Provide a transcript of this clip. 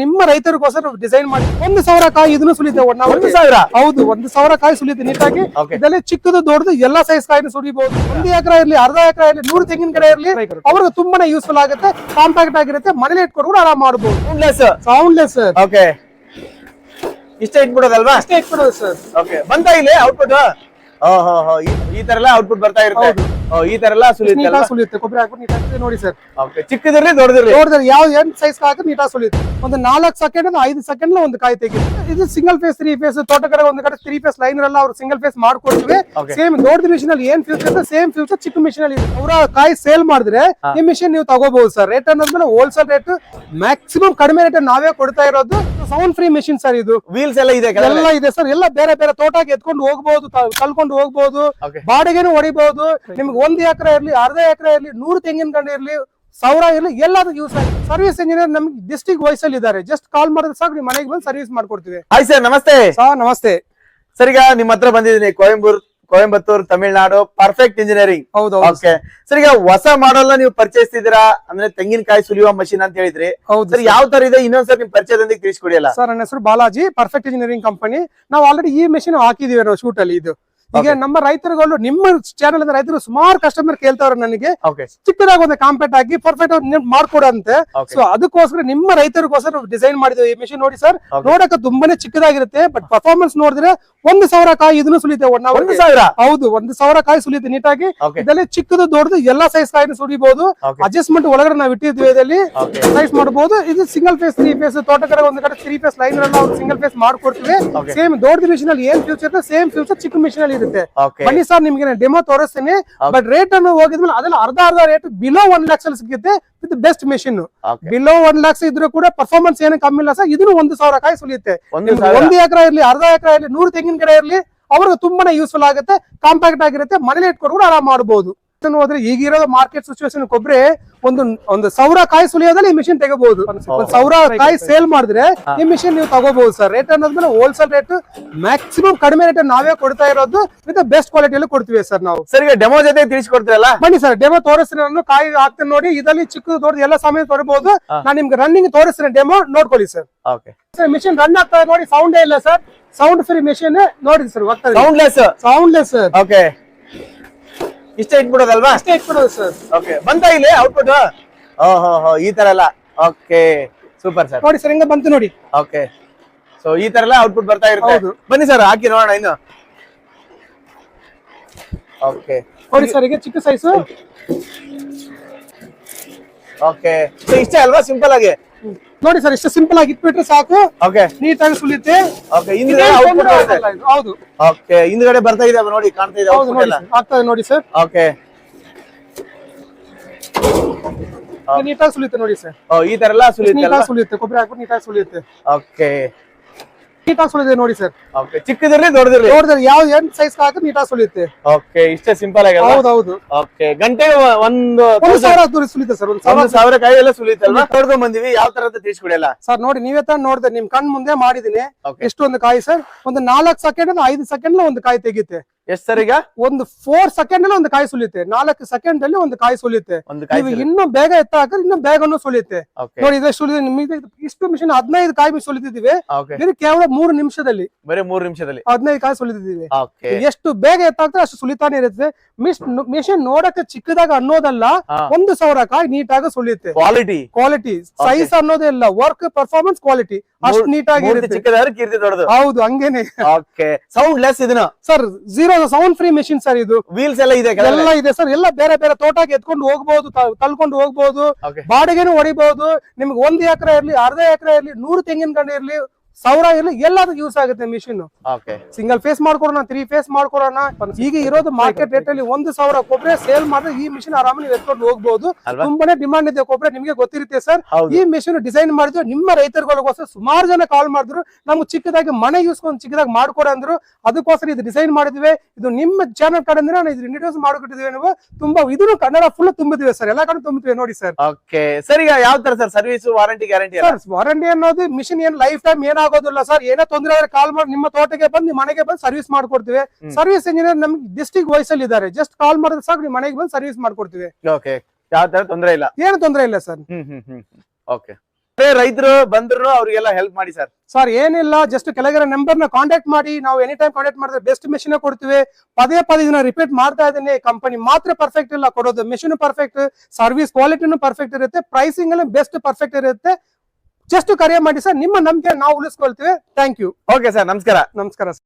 ನಿಮ್ಮ ರೈತರಿಗೋಸ್ಕರ ಡಿಸೈನ್ ಮಾಡಿ 1,000 ಕಾಯಿ ಇದನ್ನು ಸುಲಿತೆ. 1,000 ಹೌದು, 1,000 ಕಾಯಿ ಸುಲಿತೆ ನೀಟಾಗಿ. ಇದರಲ್ಲಿ ಚಿಕ್ಕದು ದೊಡ್ಡದು ಎಲ್ಲಾ ಸೈಜ್ ಕಾಯಿನ ಸುಲಿಬಹುದು. 1 ಎಕರೆ ಇರಲಿ, ಅರ್ಧ ಎಕರೆ ಇರಲಿ, 100 ತೆಂಗಿನ ಗಿಡ ಇರಲಿ, ಅವ್ರಿಗೆ ತುಂಬಾನೇ ಯೂಸ್ಫುಲ್ ಆಗುತ್ತೆ. ಕಾಂಪ್ಯಾಕ್ಟ್ ಆಗಿರುತ್ತೆ, ಮನೇಲಿ ಇಟ್ಕೊಂಡು ಕೂಡ ಆರಾಮ್ ಮಾಡಬಹುದು. Soundless sir. ಓಕೆ, ಇಷ್ಟೇ ಇಟ್ಬಿಡೋದಲ್ವಾ? ಅಷ್ಟೇ ಇಟ್ಬಿಡೋದು ಸರ್. ಓಕೆ, ಬಂತ ಇಲ್ಲಿ ಔಟ್ಪುಟ್? ಈ ತರ ಎಲ್ಲ ಔಟ್ಪುಟ್ ಬರ್ತಾ ಇರುತ್ತೆ. ಈ ತರ ಎಲ್ಲ ಸುಲಿಯುತ್ತೆ. ಕೊಬ್ಬರಿ ಹಾಕ್ಬಿಟ್ಟು ನೀಟಾಗಿ ನೋಡಿ ಸರ್. ಚಿಕ್ಕದಿರ್ಲಿ ದೊಡ್ಡದಿರ್ಲಿ ಯಾವ ಏನ್ ಸೈಜ್ ಹಾಕಿ ನೀಟಾಗಿ ಸುಲಿಯುತ್ತೆ. ಒಂದು 4 ಸೆಕೆಂಡ್ 5 ಸೆಕೆಂಡ್ ಒಂದು ಕಾಯಿ ತೆಗಿಯುತ್ತೆ. ಇದು ಸಿಂಗಲ್ ಫೇಸ್ 3 ಫೇಸ್, ತೋಟ ಕಡೆ ಒಂದು ಕಡೆ 3 ಫೇಸ್ ಲೈನ್ ಎಲ್ಲ ಅವ್ರು ಸಿಂಗಲ್ ಫೇಸ್ ಮಾಡ್ಕೊಡ್ತೀವಿ. ಸೇಮ್ ದೊಡ್ಡ ಮಿಷಿನ್ ಅಲ್ಲಿ ಏನ್ ಫ್ಯೂಚರ್ ಇದೆ ಸೇಮ್ ಫ್ಯೂಚರ್ ಚಿಕ್ಕ ಮಿಷಿನ್ ಅಲ್ಲಿ ಅವರ ಕಾಯಿ ಸೇಲ್ ಮಾಡಿದ್ರೆ ಈ ಮಿಷಿನ್ ನೀವು ತಗೋಬಹುದು ಸರ್. ರೇಟ್ ಅನ್ನೋದ್ಮೇಲೆ ಹೋಲ್ಸೇಲ್ ರೇಟ್ ಮ್ಯಾಕ್ಸಿಮಮ್ ಕಡಿಮೆ ರೇಟ್ ನಾವೇ ಕೊಡ್ತಾ ಇರೋದು. ಸೌಂಡ್ ಫ್ರೀ ಮಿಷಿನ್ ಸರ್ ಇದು. ವೀಲ್ಸ್ ಎಲ್ಲ ಇದೆ, ಎಲ್ಲ ಇದೆ ಸರ್. ಎಲ್ಲ ಬೇರೆ ಬೇರೆ ತೋಟಕ್ಕೆ ಎತ್ಕೊಂಡು ಹೋಗ್ಬಹುದು, ಕಲ್ಕೊಂಡು ಹೋಗ್ಬಹುದು, ಬಾಡಿಗೆನು ಹೊಡಿಬಹುದು. ನಿಮ್ಗೆ 1 ಎಕರೆ ಇರ್ಲಿ, ಅರ್ಧ ಎಕರೆ ಇರ್ಲಿ, 100 ತೆಂಗಿನ ಗಂಡ ಇರ್ಲಿ, 1000 ಇರ್ಲಿ, ಎಲ್ಲದಕ್ಕೂ ಯೂಸ್ ಆಗಿದೆ. ಸರ್ವಿಸ್ ಇಂಜಿನಿಯರ್ ನಮ್ಗೆ ಡಿಸ್ಟ್ರಿಕ್ಟ್ ವೈಸ್ ಅಲ್ಲಿ ಇದ್ದಾರೆ. ಜಸ್ಟ್ ಕಾಲ್ ಮಾಡಿದ್ರೆ ಸಾಕು, ನಿಮ್ಮ ಮನೆಗೆ ಬಂದು ಸರ್ವಿಸ್ ಮಾಡ್ಕೊಡ್ತೀವಿ. ಹಾಯ್ ಸರ್, ನಮಸ್ತೆ ಸರ್. ನಮಸ್ತೆ ಸರ್. ಈಗ ನಿಮ್ಮ ಹತ್ರ ಬಂದಿದ್ದೀನಿ ಕೊಯಂಬತ್ತೂರ್, ತಮಿಳ್ನಾಡು, ಪರ್ಫೆಕ್ಟ್ ಇಂಜಿನಿಯರಿಂಗ್. ಹೌದು ಸರ್. ಈಗ ಹೊಸ ಮಾಡಲ್ ನೀವು ಪರಿಚಯಿಸ್ತಿದ್ದೀರಾ, ಅಂದ್ರೆ ತೆಂಗಿನಕಾಯಿ ಸುಲಿಯುವ ಮಷಿನ್ ಅಂತ ಹೇಳಿದ್ರಿ. ಸರ್, ಯಾವ ತರ ಇದೆ ಇನ್ನೊಂದ್ಸರಿ ನಿಮ್ ಪರಿಚಯದೊಂದಿಗೆ ತಿಳಿಸ್ಕೊಡಿಯಲ್ಲ ಸರ್. ನನ್ನ ಹೆಸರು ಬಾಲಾಜಿ, ಪರ್ಫೆಕ್ಟ್ ಇಂಜಿನಿಯರಿಂಗ್ ಕಂಪನಿ. ನಾವು ಆಲ್ರೆಡಿ ಈ ಮೆಷಿನ್ ಹಾಕಿದೀವಿ ನಾವು ಶೂಟ್ ಅಲ್ಲಿ. ಇದು ಈಗ ನಮ್ಮ ರೈತರುಗಳು ನಿಮ್ಮ ಚಾನೆಲ್ ಇಂದ ರೈತರು ಸುಮಾರು ಕಸ್ಟಮರ್ ಕೇಳ್ತಾವ್ರೆ ನನಗೆ ಚಿಕ್ಕದಾಗಿ ಒಂದು ಕಾಂಪ್ಯಾಕ್ಟ್ ಆಗಿ ಪರ್ಫೆಕ್ಟ್ ಮಾಡ್ಕೊಡಂತೆ. ಸೊ ಅದಕ್ಕೋಸ್ಕರ ನಿಮ್ಮ ರೈತರಿಗೋಸ್ಕರ ಡಿಸೈನ್ ಮಾಡಿದ್ವಿ ಈ ಮೆಷಿನ್. ನೋಡಿ ಸರ್, ನೋಡಕ್ಕೆ ತುಂಬಾನೇ ಚಿಕ್ಕದಾಗಿರುತ್ತೆ, ಬಟ್ ಪರ್ಫಾರ್ಮೆನ್ಸ್ ನೋಡಿದ್ರೆ 1,000 ಕಾಯಿ ಇದನ್ನು ಸುಲಿತೆ. 1,000 ಹೌದು, 1,000 ಕಾಯಿ ಸುಲಿತೆ ನೀಟಾಗಿ. ಇದರಲ್ಲಿ ಚಿಕ್ಕದು ದೊಡ್ಡದು ಎಲ್ಲಾ ಸೈಜ್ ಕಾಯಿನ ಸುಲಿಬಹುದು. ಅಡ್ಜಸ್ಟ್ಮೆಂಟ್ ಒಳಗಡೆ ನಾವು ಇಟ್ಟಿದ್ವಿ, ಇದರಲ್ಲಿ ಸೈಜ್ ಮಾಡಬಹುದು. ಇದು ಸಿಂಗಲ್ ಫೇಸ್ 3 ಫೇಸ್, ತೋಟ ಕಡೆ ಒಂದು ಕಡೆ 3 ಫೇಸ್ ಲೈನ್ ಎಲ್ಲ ಅವ್ರು ಸಿಂಗಲ್ ಫೇಸ್ ಮಾಡ್ಕೊಡ್ತೀವಿ. ಸೇಮ್ ದೊಡ್ಡ ಮಿಷಿನ್ ಅಲ್ಲಿ ಏನ್ ಫ್ಯೂಚರ್ ಇದೆ ಸೇಮ್ ಫ್ಯೂಚರ್ ಚಿಕ್ಕ ಮಿಷಿನ್ ಅಲ್ಲಿ ಇರುತ್ತೆ. ಬನ್ನಿ ಸರ್, ನಿಮ್ಗೆ ಡೆಮೋ ತೋರಿಸ್ತೀನಿ. ಬಟ್ ರೇಟ್ ಅನ್ನು ಹೋಗಿದ್ಮೇಲೆ ಅದೆಲ್ಲ ಅರ್ಧ ರೇಟ್ ಬಿಲೋ 1 ಲಕ್ಷ ಸಿಗುತ್ತೆ. ಇದು ಬೆಸ್ಟ್ ಮೆಷಿನ್. ಬಿಲೋ 1 ಲಕ್ಷ ಇದ್ರೂ ಕೂಡ ಪರ್ಫಾರ್ಮೆನ್ಸ್ ಏನು ಕಮ್ಮಿ ಇಲ್ಲ ಸರ್. ಇದನ್ನು 1,000 ಕಾಯಿ ಸುಲಿಯುತ್ತೆ. 1 ಎಕರೆ ಇರ್ಲಿ, ಅರ್ಧ ಎಕರೆ ಇರ್ಲಿ, 100 ತೆಂಗಿನ ಗಿಡ ಇರ್ಲಿ, ಅವ್ರಿಗೆ ತುಂಬಾನೇ ಯೂಸ್ಫುಲ್ ಆಗುತ್ತೆ. ಕಾಂಪ್ಯಾಕ್ಟ್ ಆಗಿರುತ್ತೆ, ಮನೇಲಿ ಇಟ್ಕೊಂಡು ಕೂಡ ಆರಾಮ್ ಮಾಡಬಹುದು. ಹೋದ್ರೆ ಈಗಿರೋ ಮಾರ್ಕೆಟ್ ಸಿಚುವೇಶನ್ ಕೊಬ್ರೆ ಒಂದು 1,000 ಕಾಯಿ ಸುಲಿಯೋದಲ್ಲಿ ಈ ಮಿಷಿನ್ ತೆಗಬಹುದು. 1,000 ಕಾಯಿ ಸೇಲ್ ಮಾಡಿದ್ರೆ ಈ ಮಿಷಿನ್ ನೀವು ತಗೋಬಹುದು ಸರ್. ರೇಟ್ ಅನ್ನೋದ್ಮೇಲೆ ಹೋಲ್ಸೇಲ್ ರೇಟ್ ಮ್ಯಾಕ್ಸಿಮಮ್ ಕಡಿಮೆ ರೇಟ್ ನಾವೇ ಕೊಡ್ತಾ ಇರೋದು. ವಿತ್ ಬೆಸ್ಟ್ ಕ್ವಾಲಿಟಿಯಲ್ಲಿ ಕೊಡ್ತೀವಿ ಸರ್ ನಾವು. ಸರ್, ಈಗ ಡೆಮೋ ಜೊತೆ ತಿಳಿಸ್ಕೊಡ್ತೀರಲ್ಲ? ಬನ್ನಿ ಸರ್, ಡೆಮೋ ತೋರಿಸ್ತೀನಿ. ನಾನು ಕಾಯಿ ಹಾಕ್ತೀನಿ ನೋಡಿ. ಇದರಲ್ಲಿ ಚಿಕ್ಕದು ದೊಡ್ಡದು ಎಲ್ಲ ಸಮಯ ತರಬಹುದು. ನಾನು ನಿಮ್ಗೆ ರನ್ನಿಂಗ್ ತೋರಿಸ್ತೀನಿ, ಡೆಮೋ ನೋಡ್ಕೊಳ್ಳಿ ಸರ್. ಮಿಷಿನ್ ರನ್ ಆಗ್ತಾ ನೋಡಿ, ಸೌಂಡ್ ಇಲ್ಲ ಸರ್. ಸೌಂಡ್ ಫ್ರೀ ಮಿಷಿನ್ ನೋಡಿ ಸರ್. Soundless sir. ಓಕೆ, ಇಷ್ಟೇ ಇಟ್ಬಿಡೋದಲ್ವಾ? ಅಷ್ಟೇ ಇಟ್ಬಿಡೋದು ಸರ್. ಓಕೆ, ಬಂತ ಇಲ್ಲಿ ಔಟ್ಪುಟ್? ಈ ತರ ಎಲ್ಲ. Okay, super sir. ನೋಡಿ ಸರ್, ಹಿಂಗ ಬಂತು ನೋಡಿ. ಓಕೆ, ಸೊ ಈ ತರ ಎಲ್ಲ ಔಟ್ಪುಟ್ ಬರ್ತಾ ಇರುತ್ತೆ. ಬನ್ನಿ ಸರ್, ಹಾಕಿ ನೋಡೋಣ ಇನ್ನು. ಓಕೆ, ನೋಡಿ ಸರ್, ಈಗ ಚಿಕ್ಕ ಸೈಜ್. ಓಕೆ, ಸೊ ಇಷ್ಟೇ ಅಲ್ವಾ? ಸಿಂಪಲ್ ಆಗಿ ನೋಡಿ ಸರ್, ಇಷ್ಟು ಸಿಂಪಲ್ ಆಗಿ ಇಟ್ಬಿಟ್ರೆ ಸಾಕು. ಓಕೆ, ನೀಟಾಗಿ ಸುಲಿಯುತ್ತೆ. ಓಕೆ, ಹಿಂದ್ಗಡೆ ಔಟ್ಪುಟ್ ಬರುತ್ತೆ. ಹೌದು, ಓಕೆ, ಹಿಂದ್ಗಡೆ ಬರ್ತಾ ಇದೆ ನೋಡಿ, ಕಾಣ್ತಾ ಇದೆ ಔಟ್ಪುಟ್ ಎಲ್ಲ ಆಗ್ತದೆ ನೋಡಿ ಸರ್. ಓಕೆ, ನೀಟಾಗಿ ಸುಲಿಯುತ್ತೆ ನೋಡಿ ಸರ್. ಈ ತರ ಎಲ್ಲ ಸುಲಿಯುತ್ತೆ. ಕೊಬ್ಬರಿ ಹಾಕ್ಬಿಟ್ಟು ನೀಟಾಗಿ ಸುಲಿಯುತ್ತೆ. ಓಕೆ, ನೀಟಾಗಿ ಸುಲಿದೆ ನೋಡಿ ಸರ್. ಓಕೆ, ಚಿಕ್ಕದಿರ್ಲಿ ದೊಡ್ಡದಿರ್ಲಿ ಯಾವ ಏನ್ ಸೈಜ್ ಹಾಕಿ ನೀಟಾಗಿ ಸುಲಿಯುತ್ತೆ. ಓಕೆ, ಇಷ್ಟೇ ಸಿಂಪಲ್ ಆಗಿ. ಹೌದೌದು. ಓಕೆ, ಗಂಟೆಗೆ 1,000 ಸುಲಿತೆ ಸರ್. 1,000 ಕಾಯಿ ಎಲ್ಲ ಸುಲಿತಲ್ವಾ? ನೋಡ್ಕೊಂಡ್ ಬಂದಿವಿ, ಯಾವ ತರ ಅಂತ ತಿಳಿಸ್ಕೊಡಿಯಲ್ಲ ಸರ್. ನೋಡಿ, ನೀವೇ ತರ ನೋಡಿದೆ, ನಿಮ್ ಕಣ್ ಮುಂದೆ ಮಾಡಿದೀನಿ. ಎಷ್ಟೊಂದು ಕಾಯಿ ಸರ್. ಒಂದು 4 ಸೆಕೆಂಡ್ 5 ಸೆಕೆಂಡ್ ಒಂದು ಕಾಯಿ ತೆಗಿತೆ. ಎಷ್ಟ್ ಸರ್? ಈಗ ಒಂದು 4 ಸೆಕೆಂಡ್ ಅಲ್ಲಿ ಒಂದು ಕಾಯಿ ಸುಲಿಯುತ್ತೆ. 4 ಸೆಕೆಂಡ್ ಅಲ್ಲಿ ಒಂದು ಕಾಯಿ ಸುಲಿಯುತ್ತೆ. ನೀವು ಇನ್ನೂ ಬೇಗ ಎತ್ತ ಹಾಕಿದ್ರೆ ಇನ್ನೂ ಬೇಗನೂ ಸುಲಿಯುತ್ತೆ. ನೋಡಿ, ಇದ್ರೆ ಸುಲಿದೆ ನಿಮಗೆ ಇಷ್ಟು ಮಿಷಿನ್ 15 ಕಾಯಿ ಸುಲಿತಿದ್ದೀವಿ. ಕೇವಲ 3 ನಿಮಿಷದಲ್ಲಿ, ಬರೀ 3 ನಿಮಿಷದಲ್ಲಿ 15 ಕಾಯಿ ಸುಲಿತಿದ್ದೀವಿ. ಎಷ್ಟು ಬೇಗ ಎತ್ತಾಗ್ತದೆ ಅಷ್ಟು ಸುಲಿತಾನೆ ಇರುತ್ತೆ. ಮಿಷಿನ್ ನೋಡಕ್ಕೆ ಚಿಕ್ಕದಾಗ ಅನ್ನೋದಲ್ಲ, 1,000 ಕಾಯಿ ನೀಟಾಗಿ ಸುಲಿಯುತ್ತೆ. ಕ್ವಾಲಿಟಿ ಸೈಜ್ ಅನ್ನೋದೇ ಇಲ್ಲ, ವರ್ಕ್ ಪರ್ಫಾರ್ಮೆನ್ಸ್ ಕ್ವಾಲಿಟಿ ಅಷ್ಟು ನೀಟಾಗಿ ಇರುತ್ತೆ. ಹೌದು, ಹಂಗೇನೆ. ಸೌಂಡ್ ಲೆಸ್ ಇದನ್ನ sir. Zero sound free machine sir. ಇದು ವೀಲ್ಸ್ ಎಲ್ಲ ಇದೆ, ಎಲ್ಲ ಇದೆ ಸರ್. ಎಲ್ಲ ಬೇರೆ ಬೇರೆ ತೋಟಕ್ಕೆ ಎತ್ಕೊಂಡು ಹೋಗ್ಬಹುದು, ತಲ್ಕೊಂಡು ಹೋಗ್ಬಹುದು, ಬಾಡಿಗೆನು ಹೊಡಿಬಹುದು. ನಿಮ್ಗೆ 1 ಎಕರೆ ಇರ್ಲಿ, ಅರ್ಧ ಎಕರೆ ಇರ್ಲಿ, 100 ತೆಂಗಿನ ಗಂಡ ಇರ್ಲಿ, 1000 ಇರ್ಲಿ, ಎಲ್ಲದಕ್ಕೂ ಯೂಸ್ ಆಗುತ್ತೆ ಮಿಷಿನ್. ಸಿಂಗಲ್ ಫೇಸ್ ಮಾಡ್ಕೊಡೋಣ, 3 ಫೇಸ್ ಮಾಡ್ಕೊಡೋಣ. ಈಗ ಇರೋದು ಮಾರ್ಕೆಟ್ ರೇಟ್ ಅಲ್ಲಿ 1,000 ಕೊಬ್ಬರಿ ಸೇಲ್ ಮಾಡಿದ್ರೆ ಈ ಮಿಷಿನ್ ಆರಾಮಾಗಿ ನೀವು ಎತ್ಕೊಂಡು ಹೋಗ್ಬಹುದು. ತುಂಬಾನೇ ಡಿಮಾಂಡ್ ಇದೆ ಕೊಬ್ಬರಿ, ನಿಮ್ಗೆ ಗೊತ್ತಿರುತ್ತೆ ಸರ್. ಈ ಮಿಷಿನ್ ಡಿಸೈನ್ ಮಾಡಿದ್ರು ನಿಮ್ಮ ರೈತರುಗಳಿಗೋಸ್ಕರ ಸುಮಾರು ಜನ ಕಾಲ್ ಮಾಡಿದ್ರು. ನಮ್ಗೆ ಚಿಕ್ಕದಾಗಿ ಮನೆ ಯೂಸ್ಕೊಂಡು ಚಿಕ್ಕದಾಗಿ ಮಾಡ್ಕೊಡ ಅಂದ್ರು. ಅದಕ್ಕೋಸ್ಕರ ಇದು ಡಿಸೈನ್ ಮಾಡಿದ್ವಿ. ಇದು ನಿಮ್ಮ ಚಾನಲ್ ಕಡೆಯಿಂದ ನಾವು ಇದು ಇಂಟ್ರೊಡ್ಯೂಸ್ ಮಾಡ್ಕೊಟ್ಟಿದ್ವಿ. ನಾವು ತುಂಬಾ ಇದನ್ನು ಕನ್ನಡ ಫುಲ್ ತುಂಬಿದ್ವಿ ಸರ್. ಎಲ್ಲ ಕಡೆ ತುಂಬಿದ್ವಿ ನೋಡಿ ಸರ್. ಓಕೆ ಸರ್, ಈಗ ಯಾವ ತರ sir service, warranty, guarantee? Warranty ಅನ್ನೋದು ಮಿಷಿನ್ ಏನ್ ಲೈಫ್ ಟೈಮ್ ಏನಾಗೋದಿಲ್ಲ ಸರ್. ಏನೋ ತೊಂದರೆ ಆದ್ರೆ ಕಾಲ್ ಮಾಡಿ ನಿಮ್ಮ ತೋಟಕ್ಕೆ ಬಂದು ನಿಮ್ಮ ಮನೆಗೆ ಬಂದು ಸರ್ವಿಸ್ ಮಾಡ್ಕೊಡ್ತೀವಿ. ಸರ್ವಿಸ್ ಇಂಜಿನಿಯರ್ ನಮ್ಗೆ ಡಿಸ್ಟ್ರಿಕ್ಟ್ ವೈಸ್ ಅಲ್ಲಿ ಇದ್ದಾರೆ. ಜಸ್ಟ್ ಕಾಲ್ ಮಾಡಿದ್ರೆ ಸಾಕು, ನಿಮ್ಮ ಮನೆಗೆ ಬಂದು ಸರ್ವಿಸ್ ಮಾಡ್ಕೊಡ್ತೀವಿ. ಓಕೆ, ಯಾವ ತರ ತೊಂದರೆ ಇಲ್ಲ, ಏನು ತೊಂದರೆ ಇಲ್ಲ ಸರ್. ಓಕೆ, ಎಷ್ಟೇ ರೈತರು ಬಂದ್ರು ಅವ್ರಿಗೆಲ್ಲ ಹೆಲ್ಪ್ ಮಾಡಿ ಸರ್. ಸರ್ ಏನಿಲ್ಲ, ಜಸ್ಟ್ ಕೆಳಗಿರೋ ನಂಬರ್ ನ ಕಾಂಟ್ಯಾಕ್ಟ್ ಮಾಡಿ, ನಾವು ಎನಿ ಟೈಮ್ ಕಾಂಟ್ಯಾಕ್ಟ್ ಮಾಡಿದ್ರೆ ಬೆಸ್ಟ್ ಮೆಷಿನ್ ಕೊಡ್ತೀವಿ. ಪದೇ ಇದನ್ನ ರಿಪೀಟ್ ಮಾಡ್ತಾ ಇದ್ದೀನಿ, ಕಂಪನಿ ಮಾತ್ರ ಪರ್ಫೆಕ್ಟ್ ಇಲ್ಲ ಕೊಡೋದು, ಮೆಷಿನ್ ಪರ್ಫೆಕ್ಟ್, ಸರ್ವಿಸ್ ಕ್ವಾಲಿಟಿನೂ ಪರ್ಫೆಕ್ಟ್ ಇರುತ್ತೆ, ಪ್ರೈಸಿಂಗ್ ಅಲ್ಲಿ ಬೆಸ್ಟ್ ಪರ್ಫೆಕ್ಟ್ ಇರುತ್ತೆ. ಜಸ್ಟ್ ಕರೆ ಮಾಡಿ ಸರ್, ನಿಮ್ಮ ನಂಬಿಕೆ ನಾವು ಉಳಿಸ್ಕೊಳ್ತೀವಿ. Thank you. ಓಕೆ ಸರ್, ನಮಸ್ಕಾರ. ನಮಸ್ಕಾರ ಸರ್.